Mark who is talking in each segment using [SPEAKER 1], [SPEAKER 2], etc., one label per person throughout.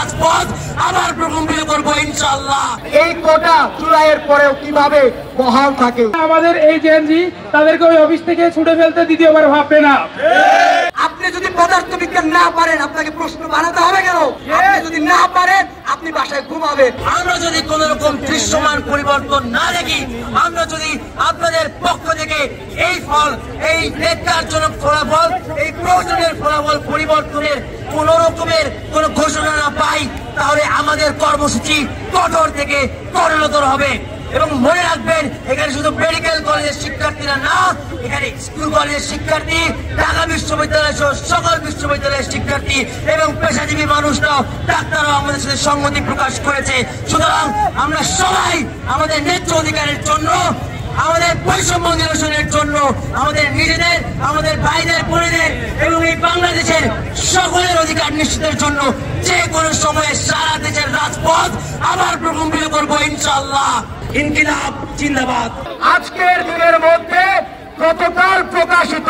[SPEAKER 1] রাজপথ আবার প্রকম্পিত করবো ইনশাআল্লাহ।
[SPEAKER 2] এই কোটা জুলাইয়ের পরেও কিভাবে বহাল থাকে।
[SPEAKER 3] আমাদের এই জেএনজি তাদেরকে ওই অফিস থেকে ছুটে ফেলতে দ্বিতীয়বার ভাববে না।
[SPEAKER 2] আপনি যদি পদার্থবিজ্ঞান না পারেন আপনাকে প্রশ্ন বানাতে হবে কেন? আপনি যদি না পারেন আপনি বাসায় ঘুমাবেন।
[SPEAKER 1] আমরা যদি কোন রকম দৃশ্যমান পরিবর্তন না দেখি, আমরা যদি আপনাদের পক্ষ থেকে এই ফল, এই ন্যাক্কারজনক ফলাফল, এই প্রয়োজনের ফলাফল পরিবর্তনের কোন রকমের কোন ঘোষণা না পাই, তাহলে আমাদের কর্মসূচি কঠোর থেকে কঠোরতর হবে। এবং মনে রাখবেন, এখানে শুধু মেডিকেল কলেজের শিক্ষার্থীরা না, এখানে স্কুল কলেজের শিক্ষার্থী, ঢাকা বিশ্ববিদ্যালয় সহ সকল বিশ্ববিদ্যালয়ের শিক্ষার্থী এবং পেশাজীবী মানুষরাও, ডাক্তাররাও আমাদের সাথে সংহতি প্রকাশ করেছে। সুতরাং আমরা সবাই আমাদের ন্যায্য অধিকারের জন্য, আমাদের বৈষম্য নিরসনের জন্য, আমাদের নিজেদের, আমাদের ভাইদের, বোনেদের এবং এই বাংলাদেশের সকলের অধিকার নিশ্চিতের জন্য যে কোনো সময়ে সারা দেশের রাজপথ আবার প্রকম্পিত করবো ইনশাআল্লাহ। ইনকিলাব জিন্দাবাদ।
[SPEAKER 2] আজকের দিনের মধ্যে গতকাল প্রকাশিত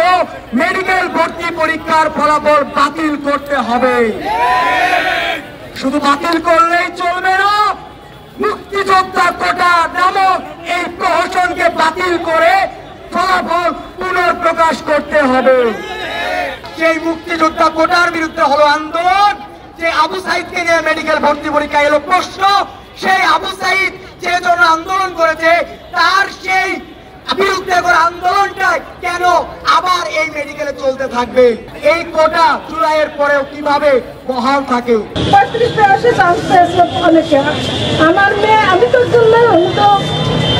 [SPEAKER 2] মেডিকেল ভর্তি পরীক্ষার ফলাফল বাতিল করতে হবে। শুধু বাতিল করলেই চলবে না, মুক্তিযোদ্ধা কোটা নামক এই প্রহসনকে বাতিল করে ফলাফল পুনর্প্রকাশ করতে হবে। সেই মুক্তিযোদ্ধা কোটার বিরুদ্ধে হলো আন্দোলন, যে আবু সাইদকে নিয়ে মেডিকেল ভর্তি পরীক্ষা এলো প্রশ্ন, সেই আবু সাইদ যে জন্য আন্দোলন করেছে তার সেই বিরুদ্ধে করা আন্দোলনটা কেন আবার এই মেডিকেলে চলতে থাকবে? এই কোটা জুলাইয়ের পরেও কিভাবে বহাল থাকে?
[SPEAKER 4] আমার মেয়ে, আমি তো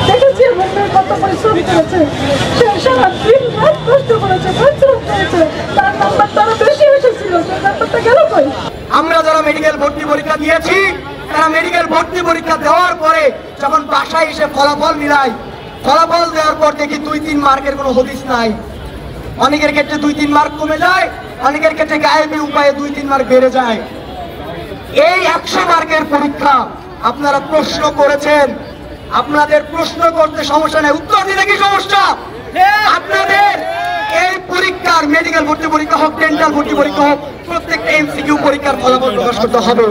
[SPEAKER 4] দেখেছি কত পরিশ্রম করেছে, সে সারা দিন রাত কষ্ট করেছে, পরিশ্রম করেছে, তার নাম্বার তো আরো বেশি এসেছিল, সে নাম্বারটা গেল কই?
[SPEAKER 2] আমরা যারা মেডিকেল ভর্তি পরীক্ষা দিয়েছি, তারা মেডিকেল ভর্তি পরীক্ষা দেওয়ার পরে যখন বাসায় এসে ফলাফল মিলাই, ফলাফল দেওয়ার পর দেখি 2-3 মার্কের কোনো হদিস নাই। অনেকের ক্ষেত্রে 2-3 মার্ক কমে যায়, অনেকের ক্ষেত্রে গায়েবী উপায়ে 2-3 মার্ক বেড়ে যায়। এই 100 মার্কের পরীক্ষা আপনারা প্রশ্ন করেছেন, আপনাদের প্রশ্ন করতে সমস্যা নেই, উত্তর দিতে কি সমস্যা? আপনাদের এই পরীক্ষার, মেডিকেল ভর্তি পরীক্ষা হোক, ডেন্টাল ভর্তি পরীক্ষা হোক, প্রত্যেকটা এমসিকিউ পরীক্ষার ফলাফল প্রকাশ করতে হবে।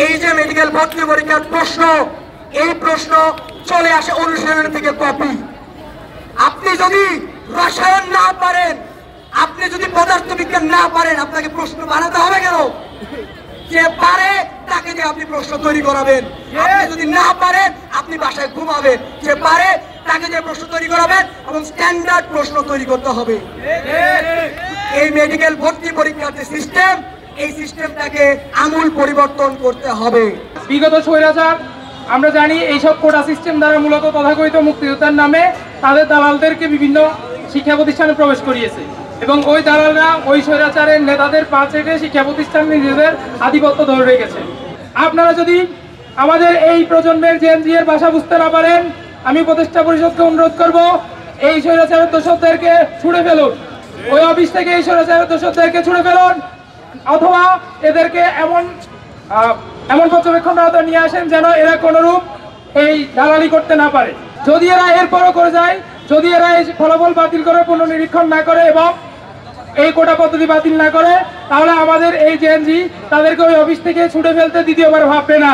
[SPEAKER 2] এই যে মেডিকেল ভর্তি পরীক্ষার প্রশ্ন, এই প্রশ্ন চলে আসে অনুশীলন থেকে কপি। আপনি যদি রসায়ন না পারেন, আপনি যদি পদার্থবিজ্ঞান না পারেন, আপনাকে প্রশ্ন বানাতে হবে কেন? যে পারে তাকে দিয়ে আপনি প্রশ্ন তৈরি করাবেন। আপনি যদি না পারেন আপনি বাসায় ঘুমাবেন। যে পারে তাকে দিয়ে প্রশ্ন তৈরি করাবেন এবং স্ট্যান্ডার্ড প্রশ্ন তৈরি করতে হবে। এই মেডিকেল ভর্তি পরীক্ষার যে সিস্টেম, এই সিস্টেমটাকে আমূল পরিবর্তন করতে হবে।
[SPEAKER 3] বিগত স্বৈরাচার, আমরা জানি এইসব কোটা সিস্টেম দ্বারা মূলত তথাকথিত মুক্তিযোদ্ধার নামে তাদের দালালদেরকে বিভিন্ন শিক্ষা প্রতিষ্ঠানে প্রবেশ করিয়েছে এবং ওই দালালরা ওই স্বৈরাচারের নেতাদের পা চেটে শিক্ষা প্রতিষ্ঠান নিজেদের আধিপত্য ধরে রেখেছে। আপনারা যদি আমাদের এই প্রজন্মের জেএনজি এর ভাষা বুঝতে না পারেন, আমি উপদেষ্টা পরিষদকে অনুরোধ করব, এই স্বৈরাচারের দোষরদেরকে ছুড়ে ফেলুন, ওই অফিস থেকে এই স্বৈরাচারের দোষরদেরকে ছুড়ে ফেলুন, অথবা এদেরকে এমন পর্যবেক্ষণ নিয়ে আসেন যেন এরা কোনরূপ এই দালালি করতে না পারে। যদি এরা এরপরও করে যায়, যদি এরা এই ফলাফল বাতিল করে পুনর্নিরীক্ষণ না করে এবং এই কোটা পদ্ধতি বাতিল না করে, তাহলে আমাদের এই জেএনজি তাদেরকে ওই অফিস থেকে ছুটে ফেলতে দ্বিতীয়বার ভাববে না।